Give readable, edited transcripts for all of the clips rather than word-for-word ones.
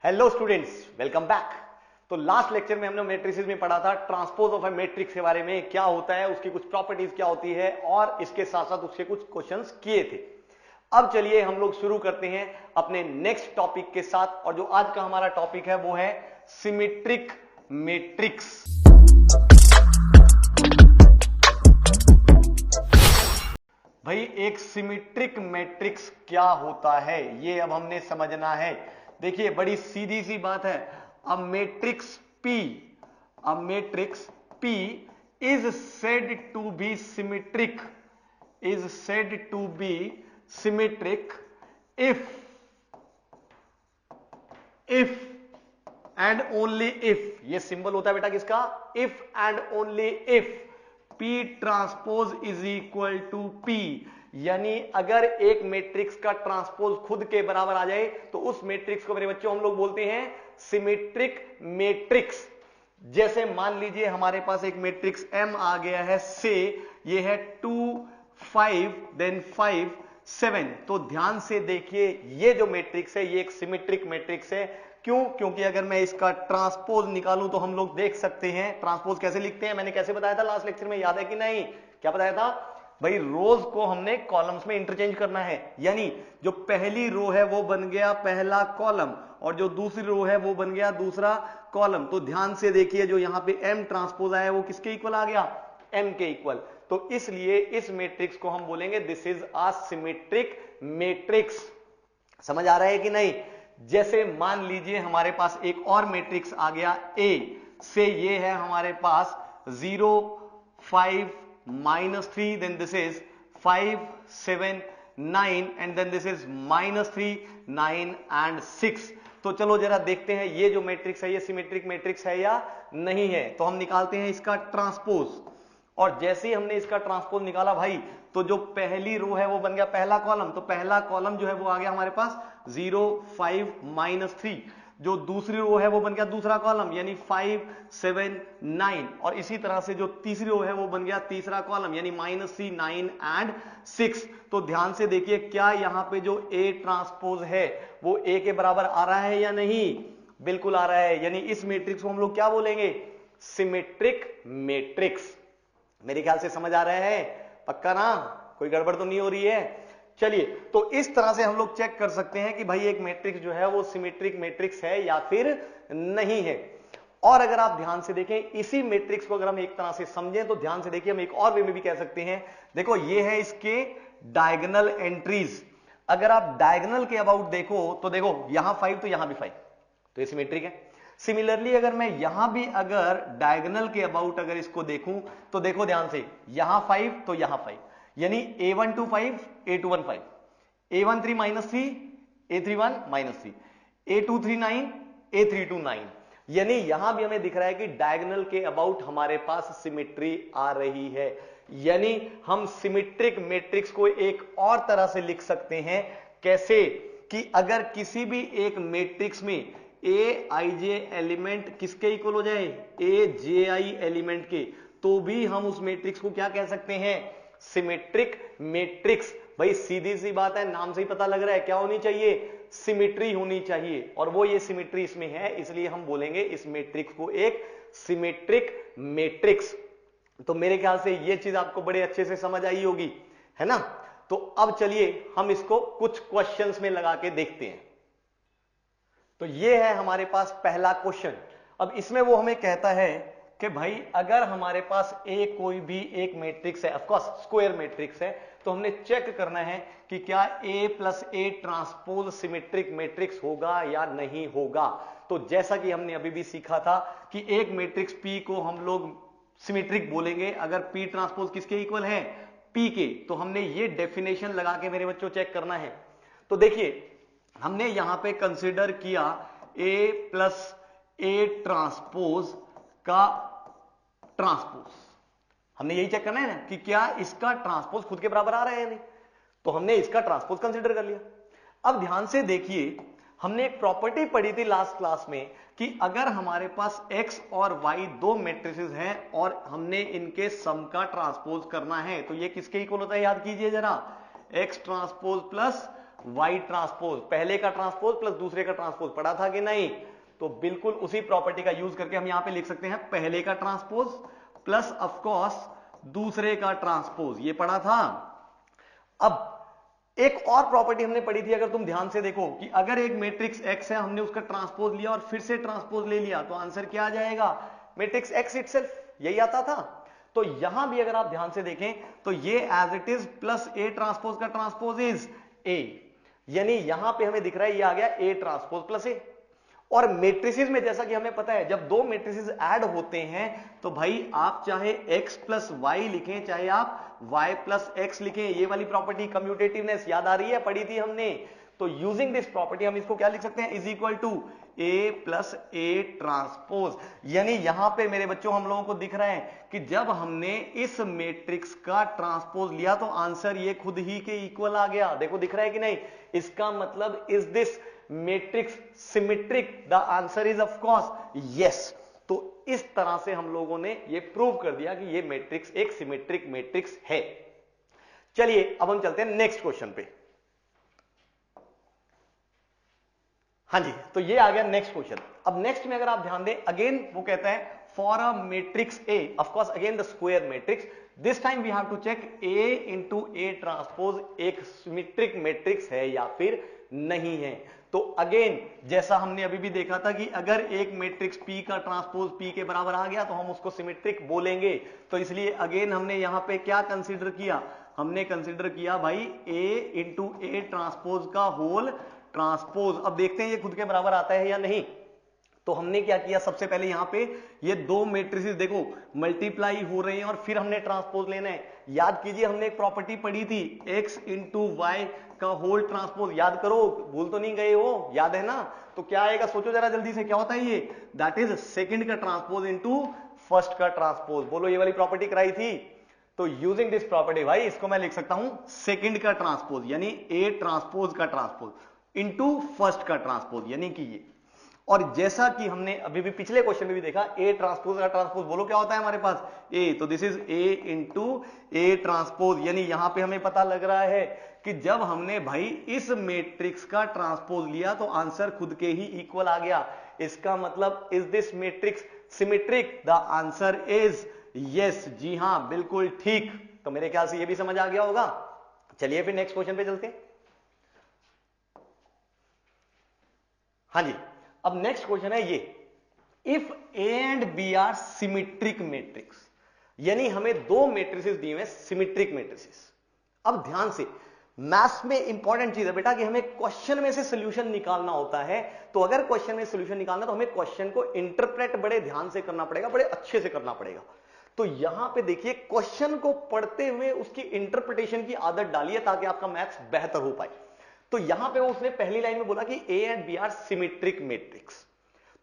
Hello students, welcome back. तो last lecture में हमने मैट्रिसेस में पढ़ा था ट्रांसपोज ऑफ ए मैट्रिक्स के बारे में, क्या होता है, उसकी कुछ प्रॉपर्टीज क्या होती है और इसके साथ साथ उसके कुछ क्वेश्चंस किए थे। अब चलिए हम लोग शुरू करते हैं अपने नेक्स्ट टॉपिक के साथ, और जो आज का हमारा टॉपिक है वो है सिमेट्रिक मैट्रिक्स। भाई एक सिमेट्रिक मैट्रिक्स क्या होता है ये अब हमने समझना है। देखिए बड़ी सीधी सी बात है। A matrix P is said to be symmetric, if and only if, ये सिंबल होता है बेटा किसका, if and only if P transpose is equal to P, यानी अगर एक मैट्रिक्स का ट्रांसपोज खुद के बराबर आ जाए तो उस मैट्रिक्स को मेरे बच्चों हम लोग बोलते हैं सिमेट्रिक मैट्रिक्स। जैसे मान लीजिए हमारे पास एक मैट्रिक्स M आ गया है, से ये है 2 5 देन 5 7, तो ध्यान से देखिए ये जो मैट्रिक्स है ये एक सिमेट्रिक मैट्रिक्स है। क्यों? क्योंकि अगर मैं इसका ट्रांसपोज निकालूं तो हम लोग देख सकते हैं ट्रांसपोज कैसे लिखते हैं। मैंने कैसे बताया था लास्ट लेक्चर में, याद है कि नहीं? क्या बताया था भाई? रोज को हमने कॉलम्स में इंटरचेंज करना है, यानी जो पहली रो है वो बन गया पहला कॉलम और जो दूसरी रो है वो बन गया दूसरा कॉलम। तो ध्यान से देखिए जो यहां पे M ट्रांसपोज आया वो किसके इक्वल आ गया? M के इक्वल। तो इसलिए इस मैट्रिक्स को हम बोलेंगे this is a symmetric matrix. समझ आ रहा है कि नहीं? जैसे मान लीजिए हमारे पास एक और मैट्रिक्स आ गया A से, ये है हमारे पास 0 5 -3, then this is 5 7 9 and then this is -3 9 and 6। तो चलो जरा देखते हैं ये जो मैट्रिक्स है ये सिमेट्रिक मैट्रिक्स है या नहीं है। तो हम निकालते हैं इसका ट्रांसपोज, और जैसे ही हमने इसका ट्रांसपोज निकाला भाई तो जो पहली रो है वो बन गया पहला कॉलम, तो पहला कॉलम जो है वो आ गया हमारे पास 0 5 -3, जो दूसरी रो है वो बन गया दूसरा कॉलम यानी 5 7 9, और इसी तरह से जो तीसरी रो है वो बन गया तीसरा कॉलम यानी -3 9 एंड 6। तो ध्यान से देखिए क्या यहां पे जो A ट्रांसपोज है वो A के बराबर आ रहा है या नहीं? बिल्कुल आ रहा है, यानी इस मैट्रिक्स को हम लोग क्या बोलेंगे? Symmetric matrix. मेरे ख्याल से समझ आ रहा है? पक्का ना? कोई गड़बड़ तो नहीं हो रही है? चलिए, तो इस तरह से हम लोग चेक कर सकते हैं कि भाई एक मैट्रिक्स जो है वो सिमेट्रिक मैट्रिक्स है या फिर नहीं है। और अगर आप ध्यान से देखें इसी मैट्रिक्स को अगर हम एक तरह से समझें तो ध्यान से देखिए हम एक और वे में भी कह सकते हैं। देखो ये है इसके डायगोनल एंट्रीज। अगर आप डायगोनल के अबाउट देखो तो देखो यहां 5 तो यहां भी 5, तो ये सिमेट्रिक है। सिमिलरली अगर मैं यहां भी अगर डायगोनल के अबाउट अगर इसको देखूं तो देखो ध्यान से, यहां 5 तो यहां 5, यानी A12 5 A21 5, A13 -3 A31 -3, A23 9 A32 9, यानी यहां भी हमें दिख रहा है कि डायगोनल के अबाउट हमारे पास सिमेट्री आ रही है। यानी हम सिमेट्रिक मैट्रिक्स को एक और तरह से लिख सकते हैं। कैसे? कि अगर किसी भी एक मैट्रिक्स में Aij एलिमेंट किसके इक्वल हो जाए? Aj एलिमेंट के, तो भी हम उस मैट्रिक्स को क्या कह सकते हैं? Symmetric matrix. भाई सीधी सी बात है, नाम से ही पता लग रहा है क्या होनी चाहिए? सिमेट्री होनी चाहिए, और वो ये सिमेट्री इसमें है, इसलिए हम बोलेंगे इस मैट्रिक्स को एक सिमेट्रिक मैट्रिक्स। तो मेरे ख्याल से ये चीज आपको बड़े अच्छे से समझ आई होगी, है ना? तो अब चलिए हम इसको कुछ क्वेश्चंस में लगा के देखते हैं। तो ये है हमारे पास पहला क्वेश्चन। अब इसमें वो हमें कहता है कि भाई अगर हमारे पास A कोई भी एक मैट्रिक्स है, ऑफ कोर्स स्क्वायर मैट्रिक्स है, तो हमने चेक करना है कि क्या A + A transpose symmetric matrix होगा या नहीं होगा। तो जैसा कि हमने अभी भी सीखा था कि एक मैट्रिक्स P को हम लोग सिमेट्रिक बोलेंगे अगर P ट्रांसपोज किसके इक्वल है? P के। तो हमने ये डेफिनेशन लगा के मेरे बच्चों चेक करना है। तो देखिए हमने यहां पे कंसीडर किया A + A ट्रांसपोज का ट्रांसपोज, हमने यही चेक करना है ना कि क्या इसका ट्रांसपोज खुद के बराबर आ रहा है या नहीं। तो हमने इसका ट्रांसपोज कंसीडर कर लिया। अब ध्यान से देखिए हमने एक प्रॉपर्टी पढ़ी थी लास्ट क्लास में कि अगर हमारे पास X और Y दो मैट्रिसेस हैं और हमने इनके सम का ट्रांसपोज करना है तो ये किसके इक्वल होता है? याद कीजिए जरा, X transpose plus Y transpose, पहले का ट्रांसपोज प्लस दूसरे का ट्रांसपोज, पढ़ा था कि नहीं? तो बिल्कुल उसी प्रॉपर्टी का यूज करके हम यहां पे लिख सकते हैं पहले का ट्रांसपोज प्लस ऑफ कोर्स दूसरे का ट्रांसपोज, ये पढ़ा था। अब एक और प्रॉपर्टी हमने पढ़ी थी, अगर तुम ध्यान से देखो, कि अगर एक मैट्रिक्स एक्स है, हमने उसका ट्रांसपोज लिया और फिर से ट्रांसपोज ले लिया, तो आंसर क्या आ जाएगा? मैट्रिक्स एक्स इटसेल्फ, यही आता था। तो यहां भी अगर आप ध्यान से देखें तो ये as it is plus A transpose का ट्रांसपोज इज ए, यानी यहां पे हमें दिख रहा है ये आ गया ए ट्रांसपोज प्लस ए। और मैट्रिसेस में जैसा कि हमें पता है, जब दो मैट्रिसेस ऐड होते हैं तो भाई आप चाहे x प्लस वाई लिखें, चाहे आप y प्लस एक्स लिखें, ये वाली प्रॉपर्टी कम्यूटेटिवनेस याद आ रही है, पढ़ी थी हमने। तो यूजिंग दिस प्रॉपर्टी हम इसको क्या लिख सकते हैं? Is equal to A plus A transpose. यानी यहां पे मेरे बच्चों हम लोगों को दिख रहा है कि जब हमने इस मैट्रिक्स का ट्रांसपोज लिया तो आंसर ये खुद ही के इक्वल आ गया। देखो दिख रहा है कि नहीं? इसका मतलब is this matrix symmetric? The answer is of course yes. तो इस तरह से हम लोगों ने ये प्रूव कर दिया कि ये मैट्रिक्स एक सिमेट्रिक मैट्रिक्स है। चलिए अब हम चलते हैं नेक्स्ट क्वेश्चन पे। हाँ जी, तो ये आ गया नेक्स्ट क्वेश्चन। अब नेक्स्ट में अगर आप ध्यान दें, अगेन वो कहता है for a matrix A, of course again the square matrix, this time we have to check A into A transpose एक सिमेट्रिक मैट्रिक्स है या फिर नहीं है। तो अगेन जैसा हमने अभी भी देखा था कि अगर एक मैट्रिक्स P का ट्रांसपोज P के बराबर आ गया तो हम उसको सिमेट्रिक बोलेंगे। तो इसलिए अगेन हमने यहां पे क्या कंसीडर किया? हमने कंसीडर किया भाई A इंटू ए ट्रांसपोज का होल ट्रांसपोज। अब देखते हैं ये खुद के बराबर आता है या नहीं। तो हमने क्या किया, सबसे पहले यहां पे ये दो मैट्रिसेस देखो मल्टीप्लाई हो रहे हैं और फिर हमने ट्रांसपोज लेना है। याद कीजिए हमने एक प्रॉपर्टी पढ़ी थी x इंटू वाई का होल ट्रांसपोज, याद करो, भूल तो नहीं गए हो, याद है ना? तो क्या आएगा सोचो जरा जल्दी से, क्या होता है ये? दैट इज सेकंड का ट्रांसपोज इंटू फर्स्ट का ट्रांसपोज। बोलो ये वाली प्रॉपर्टी कराई थी। तो यूजिंग दिस प्रॉपर्टी भाई इसको मैं लिख सकता हूं सेकंड का ट्रांसपोज यानी ए ट्रांसपोज का ट्रांसपोज इंटू फर्स्ट का ट्रांसपोज यानी कि ये। और जैसा कि हमने अभी भी पिछले क्वेश्चन में भी देखा, ए ट्रांसपोज का ट्रांसपोज बोलो क्या होता है हमारे पास? ए। तो this is a into A transpose, यानी यहां पे हमें पता लग रहा है कि जब हमने भाई इस मैट्रिक्स का ट्रांसपोज लिया तो आंसर खुद के ही इक्वल आ गया। इसका मतलब is this matrix symmetric? The answer is yes. जी हां, बिल्कुल ठीक। तो मेरे ख्याल से ये भी समझ आ गया होगा। चलिए फिर नेक्स्ट क्वेश्चन पे चलते हैं। हाँ जी, अब नेक्स्ट क्वेश्चन है ये, if A and B are symmetric matrix, यानी हमें दो मैट्रिसेस दिए हुए सिमेट्रिक मैट्रिसेस। अब ध्यान से, मैथ्स में इंपॉर्टेंट चीज है बेटा कि हमें क्वेश्चन में से सॉल्यूशन निकालना होता है। तो अगर क्वेश्चन में सॉल्यूशन निकालना तो हमें क्वेश्चन को इंटरप्रेट बड़े ध्यान से करना पड़ेगा, बड़े अच्छे से करना पड़ेगा। तो यहां पे देखिए क्वेश्चन को पढ़ते हुए उसकी इंटरप्रिटेशन की आदत डालिए ताकि आपका मैथ्स बेहतर हो पाए। तो यहां पे उसने पहली लाइन में बोला कि A and B are symmetric matrix.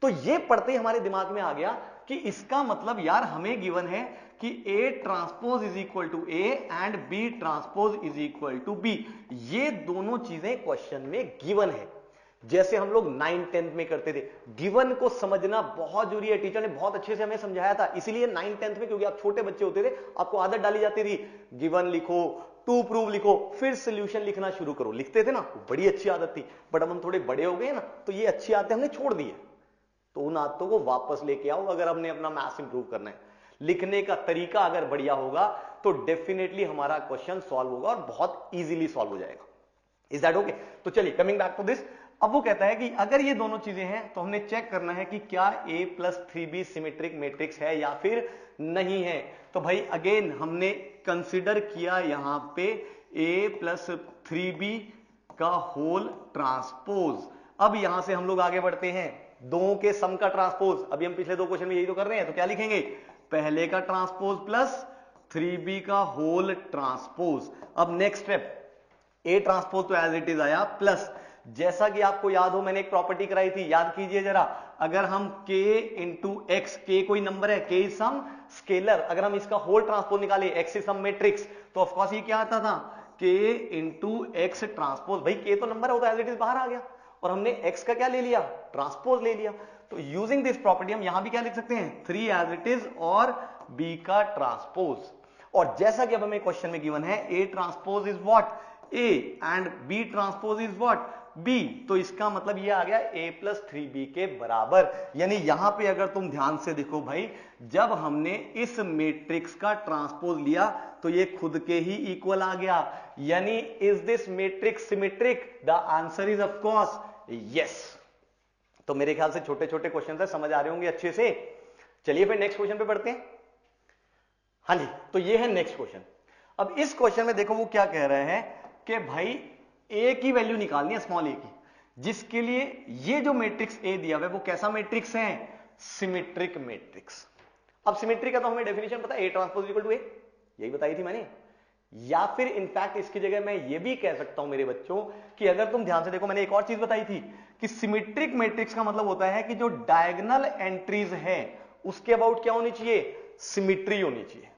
तो ये पढ़ते ही हमारे दिमाग में आ गया कि इसका मतलब यार हमें गिवन है कि A transpose is equal to A and B transpose is equal to B. ये दोनों चीजें क्वेश्चन में गिवन है, जैसे हम लोग 9th 10th में करते थे। गिवन को समझना बहुत जरूरी है, टीचर ने बहुत अच्छे से हमें समझाया था। इसीलिए 9th 10th में, क्योंकि आप छोटे बच्चे होते थे, आपको आदत डाली जाती थी गिवन लिखो, टू प्रूव लिखो, फिर सोल्यूशन लिखना शुरू करो, लिखते थे ना, बड़ी अच्छी आदत थी। बट अब हम थोड़े बड़े हो गए ना, तो ये अच्छी आदतें हमने छोड़ दी है। तो उन आदतों को वापस लेके आओ अगर हमने अपना मैथ्स इंप्रूव करना है। लिखने का तरीका अगर बढ़िया होगा तो डेफिनेटली हमारा क्वेश्चन सॉल्व होगा और बहुत इजीली सॉल्व हो जाएगा। Is that okay? तो चलिए कमिंग बैक टू दिस, अब वो कहता है कि अगर ये दोनों चीजें हैं तो हमने चेक करना है कि क्या a plus 3b symmetric matrix है या फिर नहीं है। तो भाई अगेन हमने कंसिडर किया यहां पे a प्लस 3b का होल ट्रांसपोज। अब यहां से हम लोग आगे बढ़ते हैं, दो के सम का ट्रांसपोज। अभी हम पिछले दो क्वेश्चन में यही तो कर रहे हैं, तो क्या लिखेंगे? पहले का ट्रांसपोज प्लस 3b का होल ट्रांसपोज। अब नेक्स्ट स्टेप, ए ट्रांसपोज तो एज इट इज आया, प्लस जैसा कि आपको याद हो मैंने एक प्रॉपर्टी कराई थी, याद कीजिए जरा। अगर हम k इंटू एक्स, के कोई नंबर है, k इज सम स्केलर, अगर हम इसका होल ट्रांसपोज निकाले, x इज सम मैट्रिक्स, तो ऑफकोर्स ये क्या आता था? k into x transpose. भाई k तो नंबर है, वो तो एज इट इज बाहर आ गया, और हमने x का क्या ले लिया? ट्रांसपोज ले लिया। तो यूजिंग दिस प्रॉपर्टी हम यहां भी क्या लिख सकते हैं? 3 एज इट इज और b का ट्रांसपोज। और जैसा कि अब हमें क्वेश्चन में गिवन है, a transpose is what? A and B transpose is what B, तो इसका मतलब ये आ गया A प्लस 3B के बराबर। यानी यहां पे अगर तुम ध्यान से देखो भाई, जब हमने इस मैट्रिक्स का ट्रांसपोज लिया तो ये खुद के ही इक्वल आ गया। यानी is this matrix symmetric? The answer is of course yes. तो मेरे ख्याल से छोटे छोटे क्वेश्चन है, समझ आ रहे होंगे अच्छे से। चलिए फिर नेक्स्ट क्वेश्चन पे बढ़ते हैं। हाँ जी, तो ये है नेक्स्ट क्वेश्चन। अब इस क्वेश्चन में देखो वो क्या कह रहे हैं कि भाई ए की वैल्यू निकालनी है, स्मॉल ए की, जिसके लिए ये जो मैट्रिक्स ए दिया हुआ है वो कैसा मैट्रिक्स है? Symmetric matrix. अब सिमेट्रिक का तो हमें डेफिनेशन पता है, ए ट्रांसपोज इक्वल टू ए, यही बताई थी मैंने। या फिर इनफैक्ट इसकी जगह मैं ये भी कह सकता हूं मेरे बच्चों कि अगर तुम ध्यान से देखो, मैंने एक और चीज बताई थी कि सिमेट्रिक मैट्रिक्स का मतलब होता है कि जो डायगोनल एंट्रीज है उसके अबाउट क्या होनी चाहिए? सिमेट्री होनी चाहिए,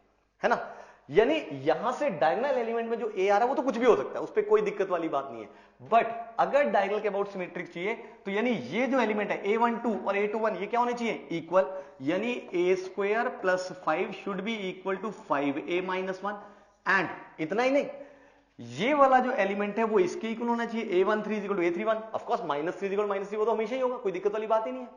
है ना। यानी यहां से डायगोनल एलिमेंट में जो ए आ रहा है वो तो कुछ भी हो सकता है, उस पर कोई दिक्कत वाली बात नहीं है। बट अगर डायगोनल के अबाउट सिमेट्रिक चाहिए तो यानी ये जो एलिमेंट है A12 और A21 ये क्या होने चाहिए? इक्वल। यानी A² plus 5 should be equal to 5A-1। And इतना ही नहीं, ये वाला जो एलिमेंट है वो इसके इक्वल होना चाहिए, A13 equal to A31। Of course -3 equal -3 वो तो हमेशा ही होगा, कोई दिक्कत वाली बात ही नहीं है।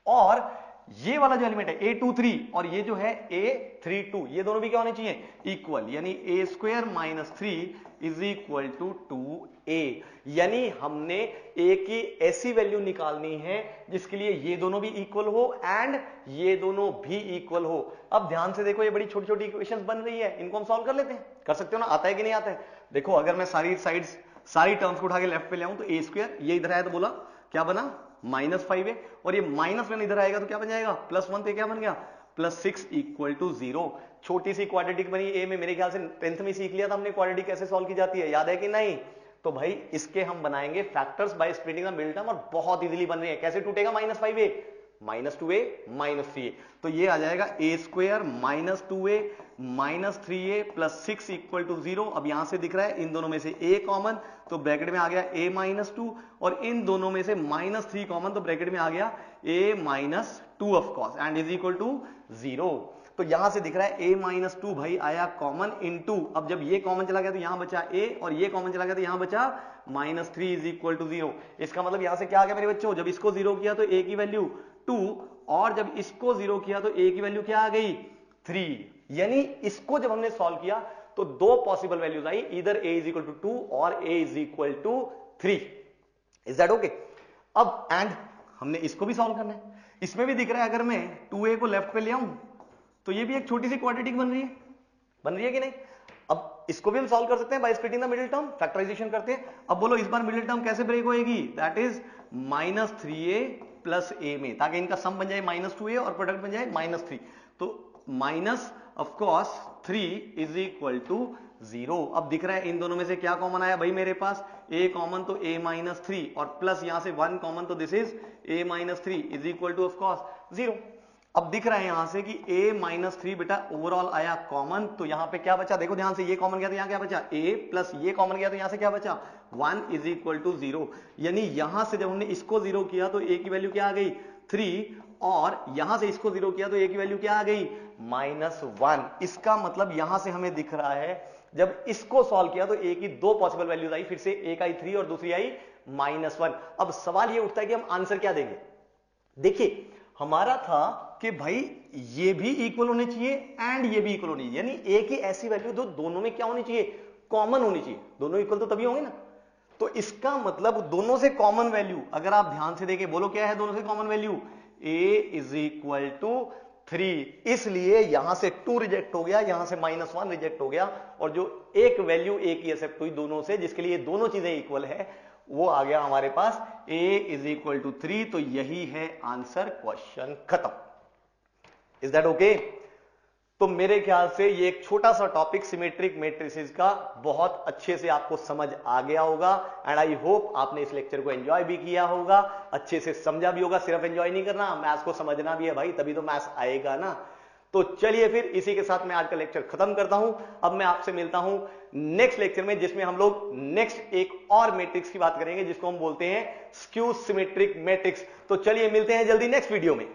और ये वाला जो एलिमेंट है A23 और ये जो है A32 ये दोनों भी क्या होने चाहिए? इक्वल। यानी A² minus 3 is equal to 2A। यानी हमने A की ऐसी वैल्यू निकालनी है जिसके लिए ये दोनों भी इक्वल हो एंड ये दोनों भी इक्वल हो। अब ध्यान से देखो, ये बड़ी छोटी छोटी इक्वेशंस बन रही है, इनको हम सॉल्व कर लेते हैं। कर सकते हो ना? आता है कि नहीं आता है? देखो अगर मैं सारी साइड्स सारी टर्म्स को उठा के लेफ्ट पे ले आऊं तो A², ये इधर आया तो बोला क्या बना? -5 और ये -1 इधर आएगा तो क्या बन जाएगा? +1। तो क्या बन गया? +6 इक्वल टू 0। छोटी सी क्वाड्रेटिक बनी ए में, मेरे ख्याल से 10th में सीख लिया था हमने क्वाड्रेटिक कैसे सॉल्व की जाती है, याद है कि नहीं? तो भाई इसके हम बनाएंगे factors bye splitting the middle term और बहुत इजीली बन रही है। कैसे टूटेगा? -5a -2a -3a, तो ये आ जाएगा A² minus 2a minus 3a plus 6 equal to 0। अब यहां से दिख रहा है इन दोनों में से a कॉमन, तो ब्रैकेट में आ गया a-2 और इन दोनों में से -3 कॉमन, तो ब्रैकेट में आ गया a-2 of course and is equal to 0। तो यहां से दिख रहा है a-2 भाई आया कॉमन इनटू, अब जब ये कॉमन चला गया तो यहां बचा a और ये कॉमन चला गया तो यहां बचा -3 इज इक्वल टू 0। इसका मतलब यहां से क्या आ गया मेरे बच्चों? जब इसको 0 किया तो a की वैल्यू 2 और जब इसको 0 किया तो a की वैल्यू क्या आ गई? 3। यानी इसको जब हमने सॉल्व किया तो दो पॉसिबल वैल्यूज आई, इधर a इज इक्वल टू 2 और a is equal to 3। Is that okay? अब एंड हमने इसको भी सॉल्व करना है। इसमें भी दिख रहा है अगर मैं 2a को लेफ्ट पे ले आऊं तो ये भी एक छोटी सी क्वाड्रेटिक बन रही है कि नहीं? अब इसको भी हम सॉल्व कर सकते हैं by splitting the middle term, factorization करते हैं। अब बोलो इस बार मिडिल टर्म कैसे ब्रेक होएगी? That is -3a plus a में, ताकि इनका सम बन जाए -2a और प्रोडक्ट बन जाए -3। तो minus of course 3 is equal to 0। अब दिख रहा है इन दोनों में से क्या कॉमन आया भाई मेरे पास? a कॉमन तो a-3 और प्लस यहां से 1 कॉमन, तो this is a-3 is equal two of course 0। अब दिख रहा है यहां से कि a-3 बेटा ओवरऑल आया कॉमन, तो यहां पे क्या बचा? देखो ध्यान से, ये कॉमन गया तो यहां क्या बचा? a प्लस ये कॉमन गया तो यहां से क्या बचा? 1 इज इक्वल टू 0। यानी यहां से जब हमने इसको 0 किया तो a की वैल्यू क्या आ गई? 3 और यहां से इसको 0 किया तो a की वैल्यू क्या आ गई? -1। इसका मतलब यहां से हमें दिख रहा है जब इसको सॉल्व किया तो a की दो पॉसिबल वैल्यूज आई, फिर से एक आई 3 और दूसरी आई -1। अब सवाल ये उठता है कि हम आंसर क्या देंगे? देखिए हमारा था कि भाई ये भी इक्वल होने चाहिए एंड ये भी इक्वल होनी चाहिए, यानी a की ऐसी वैल्यू जो दोनों में क्या होनी चाहिए? कॉमन होनी चाहिए। दोनों इक्वल तो तभी होंगे ना। तो इसका मतलब दोनों से कॉमन वैल्यू अगर आप ध्यान से देखें, बोलो क्या है दोनों से common value? a is equal to 3। इसलिए यहां से 2 रिजेक्ट हो गया, यहां से -1 रिजेक्ट हो गया और जो एक वैल्यू a की एक्सेप्ट हुई दोनों से, जिसके लिए दोनों चीजें इक्वल है, वो आ गया हमारे पास a इज इक्वल टू 3। तो यही है आंसर, क्वेश्चन खत्म। Is that okay? तो मेरे ख्याल से ये एक छोटा सा टॉपिक सिमेट्रिक मैट्रिसेस का बहुत अच्छे से आपको समझ आ गया होगा एंड आई होप आपने इस लेक्चर को एंजॉय भी किया होगा, अच्छे से समझा भी होगा। सिर्फ एंजॉय नहीं करना, मैथ्स को समझना भी है भाई, तभी तो मैथ्स आएगा ना। तो चलिए फिर इसी के साथ मैं आज का लेक्चर खत्म करता हूं। अब मैं आपसे मिलता हूं नेक्स्ट लेक्चर में, जिसमें हम लोग नेक्स्ट एक और मैट्रिक्स की बात करेंगे जिसको हम बोलते हैं स्क्यू सिमेट्रिक मैट्रिक्स। तो चलिए मिलते हैं जल्दी नेक्स्ट वीडियो में।